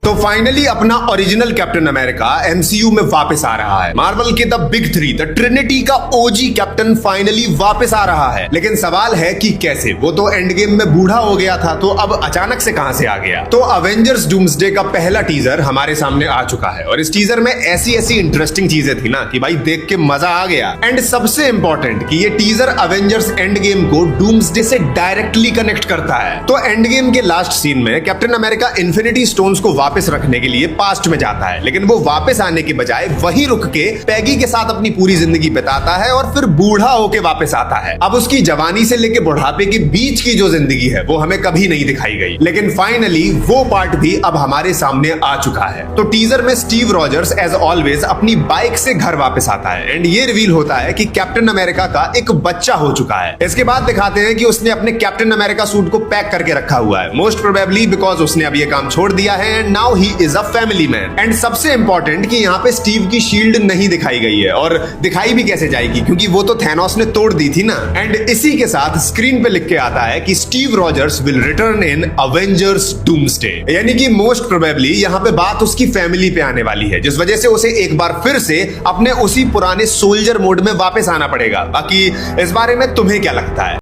तो फाइनली अपना original captain America MCU में वापस आ रहा है। मार्वल के the big three, the Trinity का ओजी कैप्टन फाइनली वापस आ रहा है। लेकिन सवाल है कि कैसे? वो तो एंड गेम में बूढ़ा हो गया था, तो अब अचानक से कहां से आ गया? तो अवेंजर्स डूम्सडे का पहला टीजर हमारे सामने आ चुका है और इस टीजर में ऐसी ऐसी इंटरेस्टिंग चीजें थी ना कि भाई देख के मजा आ गया। एंड सबसे इंपॉर्टेंट कि ये टीजर अवेंजर्स एंड गेम को डूम्सडे से डायरेक्टली कनेक्ट करता है। तो एंड गेम के लास्ट सीन में कैप्टन अमेरिका इन्फिनिटी स्टोन्स को वापस रखने के लिए पास्ट में जाता है, लेकिन वो वापस आने के बजाय वहीं रुक के पैगी के साथ अपनी पूरी जिंदगी बिताता है और फिर बूढ़ा होके वापस आता है। अब उसकी जवानी से लेके बुढ़ापे के बीच की जो जिंदगी है वो हमें कभी नहीं दिखाई गई, लेकिन फाइनली वो पार्ट भी अब हमारे सामने आ चुका है। तो टीजर में स्टीव रॉजर्स एज ऑलवेज अपनी बाइक से घर वापस आता है एंड ये रिवील होता है कि कैप्टन अमेरिका का एक बच्चा हो चुका है। इसके बाद दिखाते हैं कि उसने अपने कैप्टन अमेरिका सूट को पैक करके रखा हुआ है, मोस्ट प्रोबेबली बिकॉज उसने अब ये काम छोड़ दिया है and now he is a family man. And सबसे इंपॉर्टेंट कि यहाँ पे स्टीव की शील्ड नहीं दिखाई गई है, और दिखाई भी कैसे जाएगी क्योंकि वो तो थैनोस ने तोड़ दी थी ना। एंड इसी के साथ स्क्रीन पे लिख के आता है कि Steve Rogers will return in Avengers doomsday, यानी कि मोस्ट प्रोबेबली यहाँ पे बात उसकी फैमिली पे आने वाली है, जिस वजह से उसे एक बार फिर से अपने उसी पुराने सोल्जर मोड में वापस आना पड़ेगा। बाकी इस बारे में तुम्हें क्या लगता है?